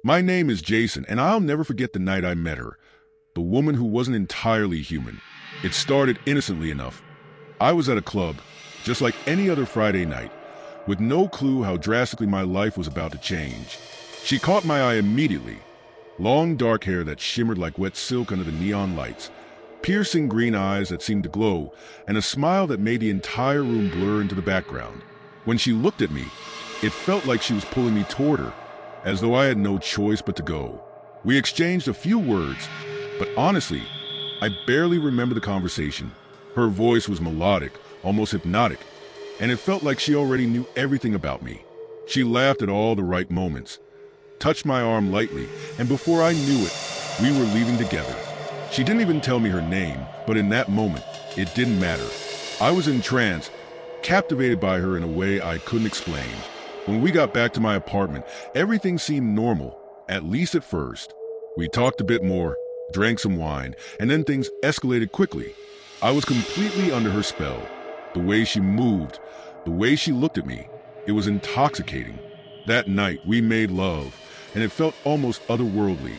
My name is Jason, and I'll never forget the night I met her. The woman who wasn't entirely human. It started innocently enough. I was at a club, just like any other Friday night, with no clue how drastically my life was about to change. She caught my eye immediately. Long dark hair that shimmered like wet silk under the neon lights, piercing green eyes that seemed to glow, and a smile that made the entire room blur into the background. When she looked at me, it felt like she was pulling me toward her, as though I had no choice but to go. We exchanged a few words, but honestly, I barely remember the conversation. Her voice was melodic, almost hypnotic, and it felt like she already knew everything about me. She laughed at all the right moments, touched my arm lightly, and before I knew it, we were leaving together. She didn't even tell me her name, but in that moment, it didn't matter. I was entranced, captivated by her in a way I couldn't explain. When we got back to my apartment, everything seemed normal, at least at first. We talked a bit more, drank some wine, and then things escalated quickly. I was completely under her spell. The way she moved, the way she looked at me, it was intoxicating. That night, we made love, and it felt almost otherworldly,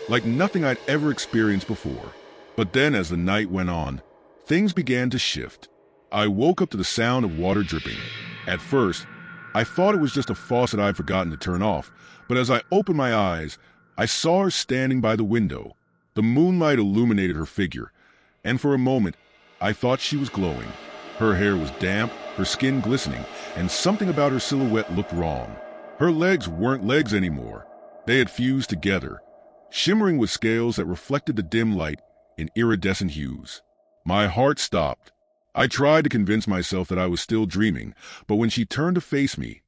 like nothing I'd ever experienced before. But then, as the night went on, things began to shift. I woke up to the sound of water dripping. At first, I thought it was just a faucet I'd forgotten to turn off, but as I opened my eyes, I saw her standing by the window. The moonlight illuminated her figure, and for a moment, I thought she was glowing. Her hair was damp, her skin glistening, and something about her silhouette looked wrong. Her legs weren't legs anymore. They had fused together, shimmering with scales that reflected the dim light in iridescent hues. My heart stopped. I tried to convince myself that I was still dreaming, but when she turned to face me,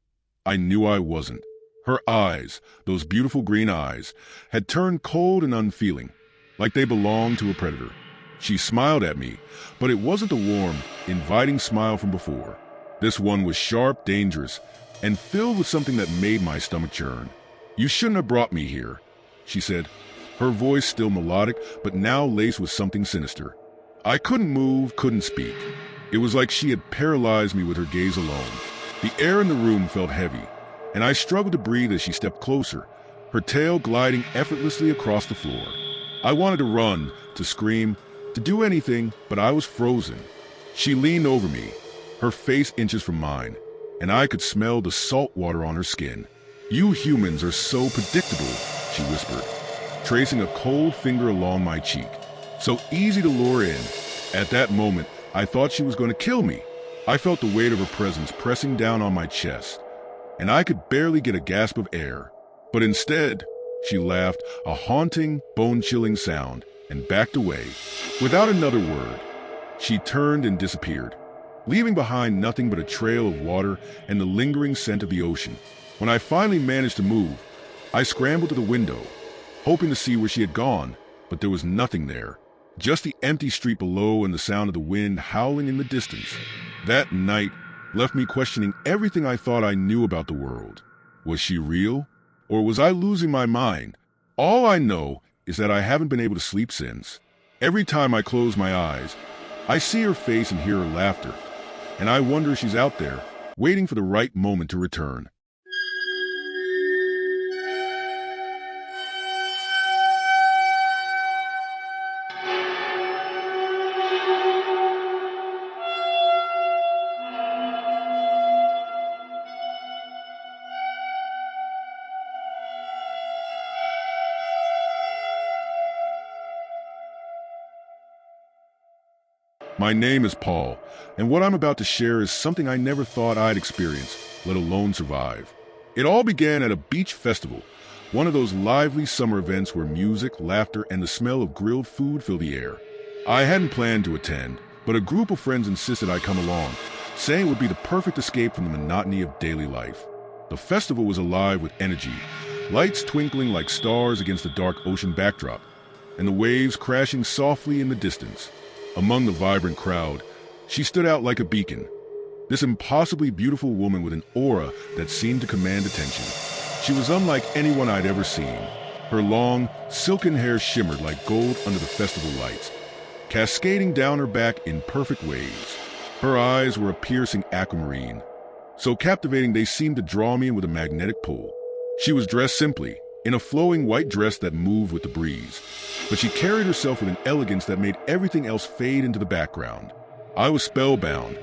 I knew I wasn't. Her eyes, those beautiful green eyes, had turned cold and unfeeling, like they belonged to a predator. She smiled at me, but it wasn't the warm, inviting smile from before. This one was sharp, dangerous, and filled with something that made my stomach churn. "You shouldn't have brought me here," she said, her voice still melodic, but now laced with something sinister. I couldn't move, couldn't speak. It was like she had paralyzed me with her gaze alone. The air in the room felt heavy, and I struggled to breathe as she stepped closer, her tail gliding effortlessly across the floor. I wanted to run, to scream, to do anything, but I was frozen. She leaned over me, her face inches from mine, and I could smell the salt water on her skin. "You humans are so predictable," she whispered, tracing a cold finger along my cheek. "So easy to lure in." At that moment, I thought she was going to kill me. I felt the weight of her presence pressing down on my chest, and I could barely get a gasp of air. But instead, she laughed, a haunting, bone-chilling sound, and backed away. Without another word, she turned and disappeared, leaving behind nothing but a trail of water and the lingering scent of the ocean. When I finally managed to move, I scrambled to the window, hoping to see where she had gone, but there was nothing there. Just the empty street below and the sound of the wind howling in the distance. That night left me questioning everything I thought I knew about the world. Was she real? Or was I losing my mind? All I know is that I haven't been able to sleep since. Every time I close my eyes, I see her face and hear her laughter, and I wonder if she's out there, waiting for the right moment to return. My name is Paul, and what I'm about to share is something I never thought I'd experience, let alone survive. It all began at a beach festival, one of those lively summer events where music, laughter, and the smell of grilled food fill the air. I hadn't planned to attend, but a group of friends insisted I come along, saying it would be the perfect escape from the monotony of daily life. The festival was alive with energy, lights twinkling like stars against the dark ocean backdrop, and the waves crashing softly in the distance. Among the vibrant crowd, she stood out like a beacon, this impossibly beautiful woman with an aura that seemed to command attention. She was unlike anyone I'd ever seen. Her long, silken hair shimmered like gold under the festival lights, cascading down her back in perfect waves. Her eyes were a piercing aquamarine, so captivating they seemed to draw me with a magnetic pull. She was dressed simply, in a flowing white dress that moved with the breeze, but she carried herself with an elegance that made everything else fade into the background. I was spellbound,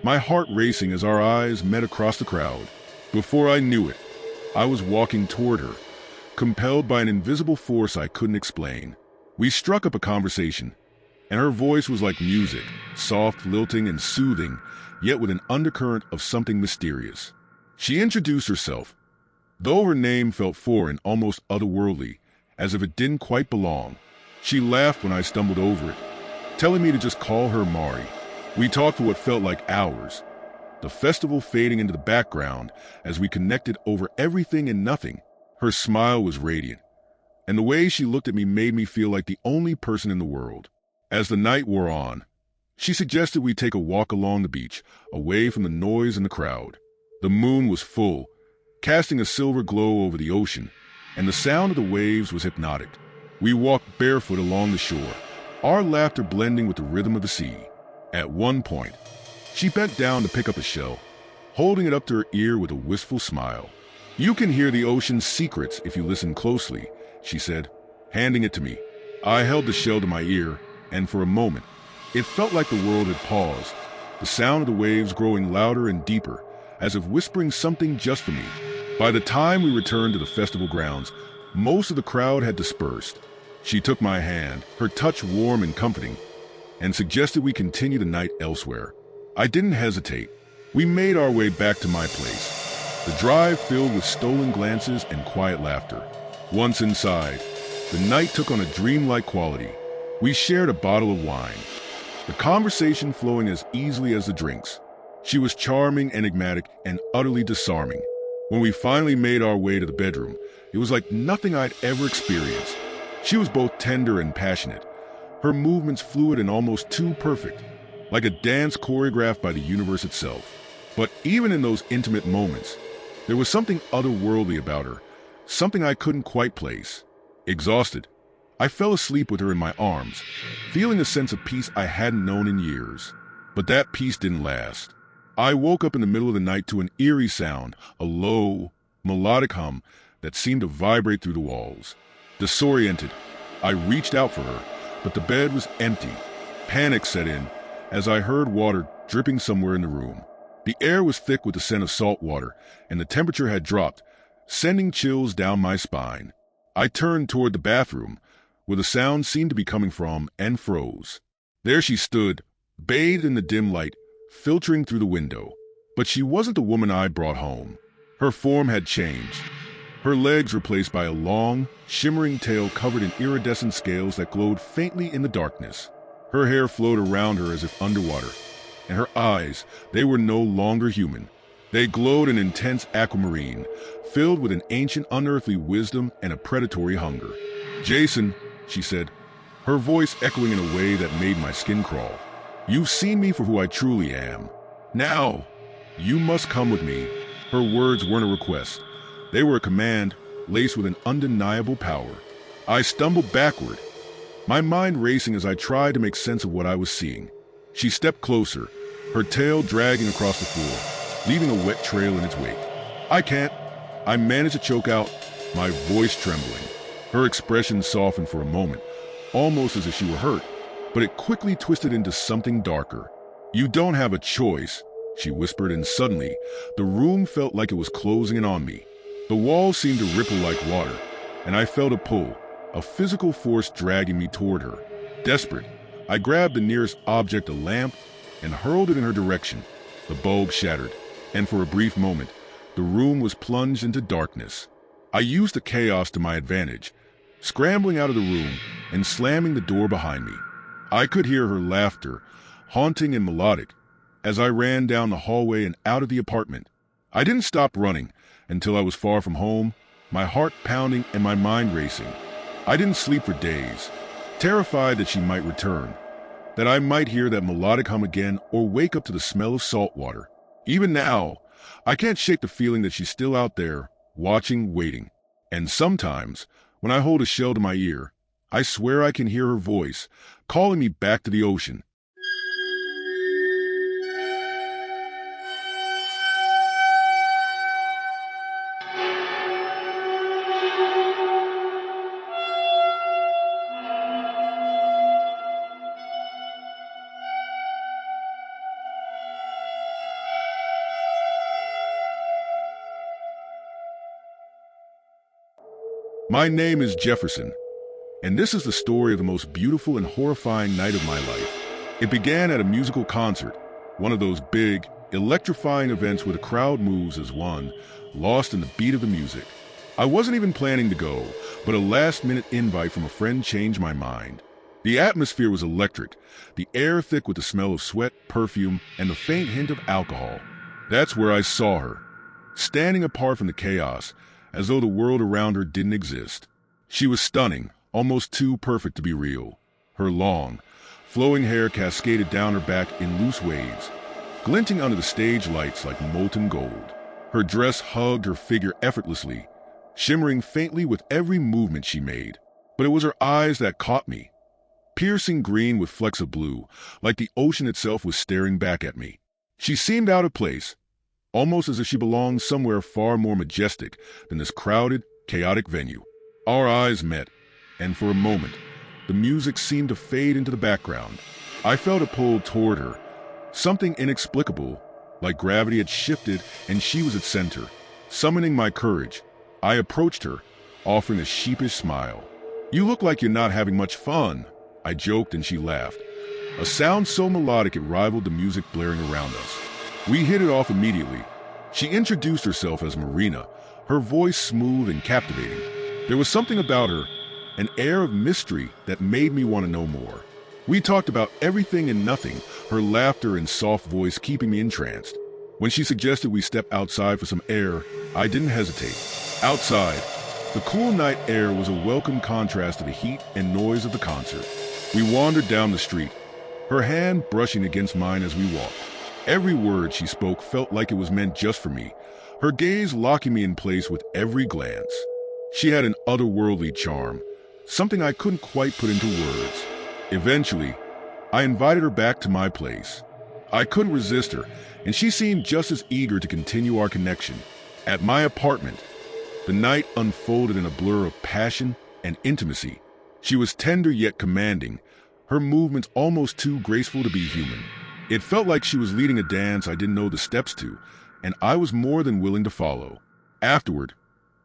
my heart racing as our eyes met across the crowd. Before I knew it, I was walking toward her, compelled by an invisible force I couldn't explain. We struck up a conversation, and her voice was like music, soft, lilting, and soothing, yet with an undercurrent of something mysterious. She introduced herself, though her name felt foreign, almost otherworldly, as if it didn't quite belong. She laughed when I stumbled over it, telling me to just call her Mari. We talked for what felt like hours, the festival fading into the background as we connected over everything and nothing. Her smile was radiant, and the way she looked at me made me feel like the only person in the world. As the night wore on, she suggested we take a walk along the beach, away from the noise and the crowd. The moon was full, casting a silver glow over the ocean, and the sound of the waves was hypnotic. We walked barefoot along the shore, our laughter blending with the rhythm of the sea. At one point, she bent down to pick up a shell, holding it up to her ear with a wistful smile. "You can hear the ocean's secrets if you listen closely," she said, handing it to me. I held the shell to my ear, and for a moment, it felt like the world had paused, the sound of the waves growing louder and deeper, as if whispering something just for me. By the time we returned to the festival grounds, most of the crowd had dispersed. She took my hand, her touch warm and comforting, and suggested we continue the night elsewhere. I didn't hesitate. We made our way back to my place, the drive filled with stolen glances and quiet laughter. Once inside, the night took on a dreamlike quality. We shared a bottle of wine, the conversation flowing as easily as the drinks. She was charming, enigmatic, and utterly disarming. When we finally made our way to the bedroom, it was like nothing I'd ever experienced. She was both tender and passionate, her movements fluid and almost too perfect, like a dance choreographed by the universe itself. But even in those intimate moments, there was something otherworldly about her, something I couldn't quite place. Exhausted, I fell asleep with her in my arms, feeling a sense of peace I hadn't known in years. But that peace didn't last. I woke up in the middle of the night to an eerie sound, a low, melodic hum that seemed to vibrate through the walls. Disoriented, I reached out for her, but the bed was empty. Panic set in as I heard water dripping somewhere in the room. The air was thick with the scent of salt water, and the temperature had dropped, sending chills down my spine. I turned toward the bathroom, where the sound seemed to be coming from, and froze. There she stood, bathed in the dim light, filtering through the window. But she wasn't the woman I brought home. Her form had changed, her legs replaced by a long, shimmering tail covered in iridescent scales that glowed faintly in the darkness. Her hair flowed around her as if underwater, and her eyes, they were no longer human. They glowed an intense aquamarine, filled with an ancient unearthly wisdom and a predatory hunger. "Jason," she said, her voice echoing in a way that made my skin crawl. "You've seen me for who I truly am. Now, you must come with me." Her words weren't a request. They were a command, laced with an undeniable power. I stumbled backward, my mind racing as I tried to make sense of what I was seeing. She stepped closer, her tail dragging across the floor, leaving a wet trail in its wake. "I can't," I managed to choke out, my voice trembling. Her expression softened for a moment, almost as if she were hurt, but it quickly twisted into something darker. "You don't have a choice," she whispered, and suddenly, the room felt like it was closing in on me. The walls seemed to ripple like water, and I felt a pull, a physical force dragging me toward her. Desperate, I grabbed the nearest object, a lamp, and hurled it in her direction. The bulb shattered, and for a brief moment, the room was plunged into darkness. I used the chaos to my advantage, scrambling out of the room and slamming the door behind me. I could hear her laughter, haunting and melodic, as I ran down the hallway and out of the apartment. I didn't stop running until I was far from home, my heart pounding and my mind racing. I didn't sleep for days, terrified that she might return, that I might hear that melodic hum again or wake up to the smell of salt water. Even now, I can't shake the feeling that she's still out there, watching, waiting. And sometimes, when I hold a shell to my ear, I swear I can hear her voice, calling me back to the ocean. My name is Jefferson, and this is the story of the most beautiful and horrifying night of my life. It began at a musical concert, one of those big, electrifying events where the crowd moves as one, lost in the beat of the music. I wasn't even planning to go, but a last-minute invite from a friend changed my mind. The atmosphere was electric, the air thick with the smell of sweat, perfume, and the faint hint of alcohol. That's where I saw her, standing apart from the chaos, as though the world around her didn't exist. She was stunning, almost too perfect to be real. Her long, flowing hair cascaded down her back in loose waves, glinting under the stage lights like molten gold. Her dress hugged her figure effortlessly, shimmering faintly with every movement she made. But it was her eyes that caught me, piercing green with flecks of blue, like the ocean itself was staring back at me. She seemed out of place, almost as if she belonged somewhere far more majestic than this crowded, chaotic venue. Our eyes met, and for a moment, the music seemed to fade into the background. I felt a pull toward her, something inexplicable, like gravity had shifted and she was its center. Summoning my courage, I approached her, offering a sheepish smile. "You look like you're not having much fun," I joked, and she laughed, a sound so melodic it rivaled the music blaring around us. We hit it off immediately. She introduced herself as Marina, her voice smooth and captivating. There was something about her, an air of mystery that made me want to know more. We talked about everything and nothing, her laughter and soft voice keeping me entranced. When she suggested we step outside for some air, I didn't hesitate. Outside, the cool night air was a welcome contrast to the heat and noise of the concert. We wandered down the street, her hand brushing against mine as we walked. Every word she spoke felt like it was meant just for me, her gaze locking me in place with every glance. She had an otherworldly charm, something I couldn't quite put into words. Eventually, I invited her back to my place. I couldn't resist her, and she seemed just as eager to continue our connection. At my apartment, the night unfolded in a blur of passion and intimacy. She was tender yet commanding, her movements almost too graceful to be human. It felt like she was leading a dance I didn't know the steps to, and I was more than willing to follow. Afterward,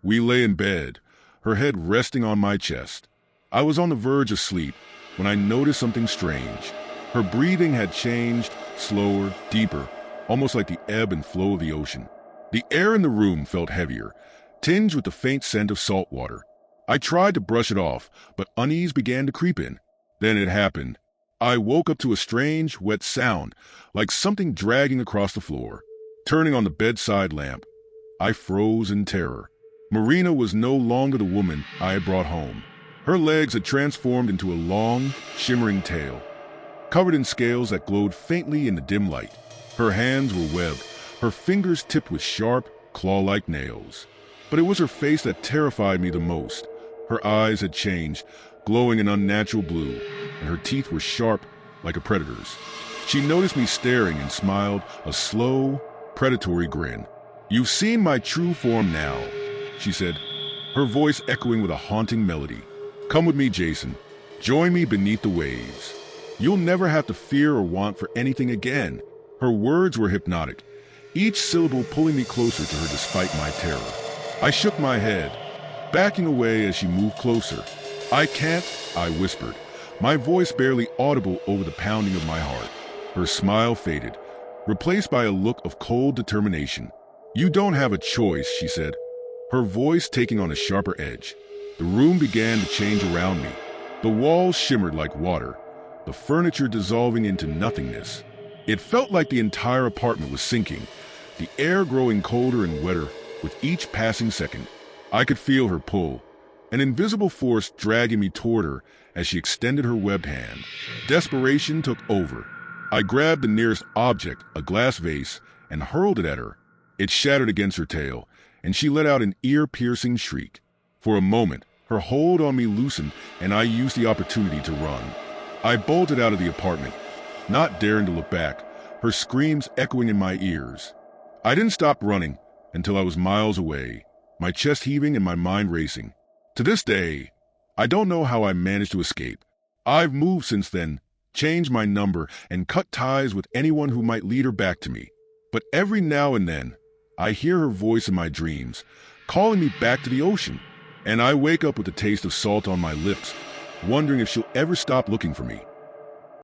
we lay in bed, her head resting on my chest. I was on the verge of sleep when I noticed something strange. Her breathing had changed, slower, deeper, almost like the ebb and flow of the ocean. The air in the room felt heavier, tinged with the faint scent of salt water. I tried to brush it off, but unease began to creep in. Then it happened. I woke up to a strange, wet sound, like something dragging across the floor. Turning on the bedside lamp, I froze in terror. Marina was no longer the woman I had brought home. Her legs had transformed into a long, shimmering tail, covered in scales that glowed faintly in the dim light. Her hands were webbed, her fingers tipped with sharp, claw-like nails. But it was her face that terrified me the most. Her eyes had changed, glowing an unnatural blue, and her teeth were sharp like a predator's. She noticed me staring and smiled, a slow, predatory grin. "You've seen my true form now," she said, her voice echoing with a haunting melody. "Come with me, Jason. Join me beneath the waves. You'll never have to fear or want for anything again." Her words were hypnotic, each syllable pulling me closer to her despite my terror. I shook my head, backing away as she moved closer. "I can't," I whispered, my voice barely audible over the pounding of my heart. Her smile faded, replaced by a look of cold determination. "You don't have a choice," she said, her voice taking on a sharper edge. The room began to change around me. The walls shimmered like water, the furniture dissolving into nothingness. It felt like the entire apartment was sinking, the air growing colder and wetter with each passing second. I could feel her pull, an invisible force dragging me toward her as she extended her webbed hand. Desperation took over. I grabbed the nearest object, a glass vase, and hurled it at her. It shattered against her tail, and she let out an ear-piercing shriek. For a moment, her hold on me loosened, and I used the opportunity to run. I bolted out of the apartment, not daring to look back, her screams echoing in my ears. I didn't stop running until I was miles away, my chest heaving and my mind racing. To this day, I don't know how I managed to escape. I've moved since then, changed my number, and cut ties with anyone who might lead her back to me. But every now and then, I hear her voice in my dreams, calling me back to the ocean. And I wake up with the taste of salt on my lips, wondering if she'll ever stop looking for me.